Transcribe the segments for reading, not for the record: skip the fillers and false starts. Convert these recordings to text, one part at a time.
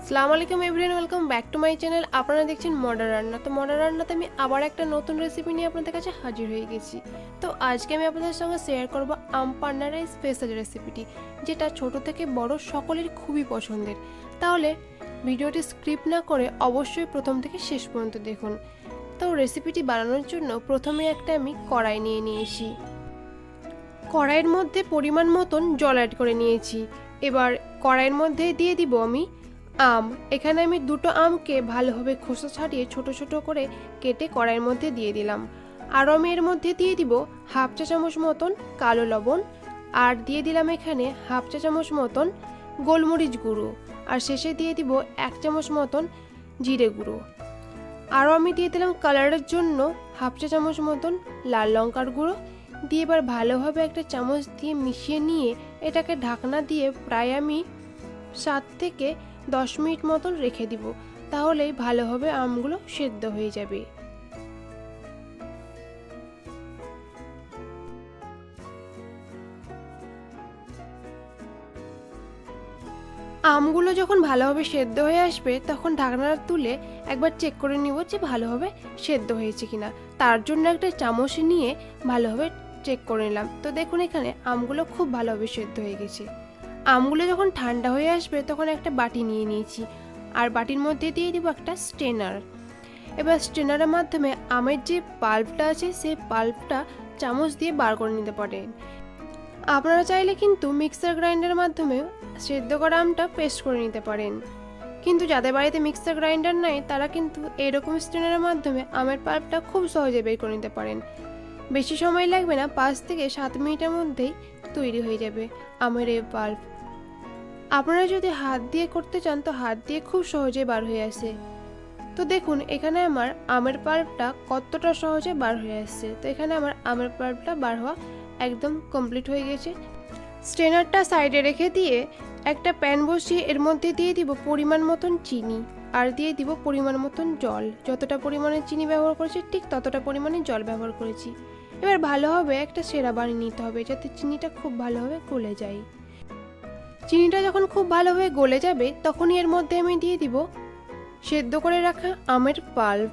আসসালামু আলাইকুম everyone, welcome back to my channel. আপনারা দেখছেন মডার্ন রান্না। তো মডার্ন রান্নাতে আমি আবার একটা নতুন রেসিপি নিয়ে আপনাদের কাছে হাজির হয়ে গেছি। তো আজকে আমি আপনাদের সঙ্গে শেয়ার করব আম পান্নার এই স্পেশাল রেসিপিটি, যেটা ছোট থেকে বড় সকলের খুবই পছন্দের। তাহলে ভিডিওটি স্কিপ না করে অবশ্যই প্রথম থেকে শেষ পর্যন্ত দেখুন। তো রেসিপিটি বানানোর জন্য প্রথমে একটা আমি কড়াই নিয়ে নিয়েছি। কড়াইয়ের মধ্যে পরিমাণ মতন জল অ্যাড করে নিয়েছি। এবার কড়াইয়ের মধ্যে দিয়ে দিব আমি আম। এখানে আমি দুটো আমকে ভালোভাবে খোসা ছাড়িয়ে ছোট ছোট করে কেটে কড়াইয়ের মধ্যে দিয়ে দিলাম। আর আমি এর মধ্যে দিয়ে দিব হাফ চা চামচ মতন কালো লবণ, আর দিয়ে দিলাম এখানে হাফ চা চামচ মতন গোলমরিচ গুঁড়ো, আর শেষে দিয়ে দিব 1 চামচ মতন জিরে গুঁড়ো। আরও আমি দিয়ে দিলাম কালারের জন্য হাফ চা চামচ মতন লাল লঙ্কার গুঁড়ো দিয়ে এবার ভালোভাবে একটা চামচ দিয়ে মিশিয়ে নিয়ে এটাকে ঢাকনা দিয়ে প্রায় আমি 7 থেকে 10 মিনিট মতন রেখে দিব। তাহলেই ভালোভাবে আমগুলো সেদ্ধ হয়ে যাবে। আমগুলো যখন ভালোভাবে সেদ্ধ হয়ে আসবে তখন ঢাকনাটা তুলে একবার চেক করে নিব যে ভালোভাবে সেদ্ধ হয়েছে কিনা। তার জন্য একটা চামচ নিয়ে ভালোভাবে চেক করে নিলাম। তো দেখুন এখানে আমগুলো খুব ভালোভাবে সেদ্ধ হয়ে গেছে। আমগুলো যখন ঠান্ডা হয়ে আসবে তখন একটা বাটি নিয়ে নিয়েছি, আর বাটির মধ্যে দিয়ে দিব একটা স্ট্রেনার। এবার স্ট্রেনারের মাধ্যমে আমের যে পাল্পটা আছে সেই পাল্পটা চামচ দিয়ে বার করে নিতে পারেন। আপনারা চাইলে কিন্তু মিক্সার গ্রাইন্ডারের মাধ্যমে সেদ্ধ করা আমটা পেস্ট করে নিতে পারেন, কিন্তু যাদের বাড়িতে মিক্সার গ্রাইন্ডার নাই তারা কিন্তু এরকম স্ট্রেনারের মাধ্যমে আমের পাল্পটা খুব সহজে বের করে নিতে পারেন। বেশি সময় লাগবে না, 5 থেকে 7 মিনিটের মধ্যেই তৈরি হয়ে যাবে আমের এই পাল্প। আপনারা যদি হাত দিয়ে করতে চান তো হাত দিয়ে খুব সহজে বার হয়ে আসে। তো দেখুন এখানে আমার আমের পাল্পটা কতটা সহজে বার হয়ে আসছে। তো এখানে আমার আমের পাল্পটা বার হওয়া একদম কমপ্লিট হয়ে গেছে। স্ট্রেনারটা সাইডে রেখে দিয়ে একটা প্যান বসিয়ে এর মধ্যে দিয়ে দিব পরিমাণ মতন চিনি, আর দিয়ে দিব পরিমাণ মতন জল। যতটা পরিমাণে চিনি ব্যবহার করেছি ঠিক ততটা পরিমাণে জল ব্যবহার করেছি। এবার ভালোভাবে একটা সেরা বানিয়ে নিতে হবে যাতে চিনিটা খুব ভালোভাবে গলে যায়। চিনিটা যখন খুব ভালোভাবে গলে যাবে তখনই এর মধ্যে আমি দিয়ে দিব সেদ্ধ করে রাখা আমের পাল্প।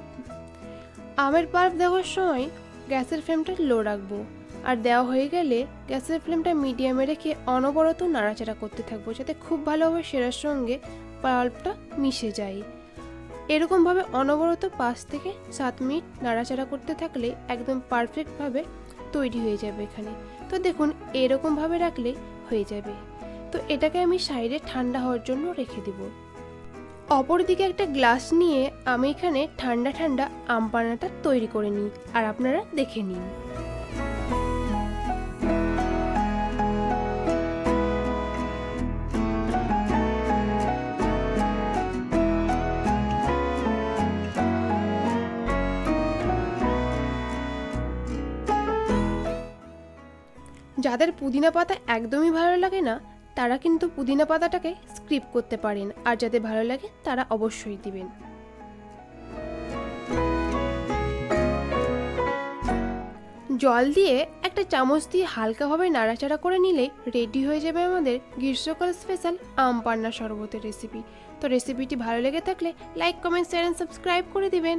আমের পাল্প দেওয়ার সময় গ্যাসের ফ্লেমটা লো রাখবো, আর দেওয়া হয়ে গেলে গ্যাসের ফ্লেমটা মিডিয়ামে রেখে অনবরত নাড়াচাড়া করতে থাকবো যাতে খুব ভালোভাবে সেরার সঙ্গে পাল্পটা মিশে যায়। এরকমভাবে অনবরত 5 থেকে 7 মিনিট নাড়াচাড়া করতে থাকলে একদম পারফেক্টভাবে তৈরি হয়ে যাবে এখানে। তো দেখুন এরকমভাবে রাখলে হয়ে যাবে। তো এটাকে আমি সাইডে ঠান্ডা হওয়ার জন্য রেখে দেব। অপরদিকে একটা গ্লাস নিয়ে আমি এখানে ঠান্ডা ঠান্ডা আম পান্নাটা তৈরি করে নিই, আর আপনারা দেখে নিন। যাদের পুদিনা পাতা একদমই ভালো লাগে না তারা কিন্তু পুদিনা পাতাটাকে স্কিপ করতে পারেন, আর যাদের ভালো লাগে তারা অবশ্যই দিবেন। জল দিয়ে একটা চামচ দিয়ে হালকাভাবে নাড়াচাড়া করে নিলে রেডি হয়ে যাবে আমাদের গ্রীষ্মকাল স্পেশাল আম পান্না শরবতের রেসিপি। তো রেসিপিটি ভালো লেগে থাকলে like, comment, share and subscribe করে দিবেন।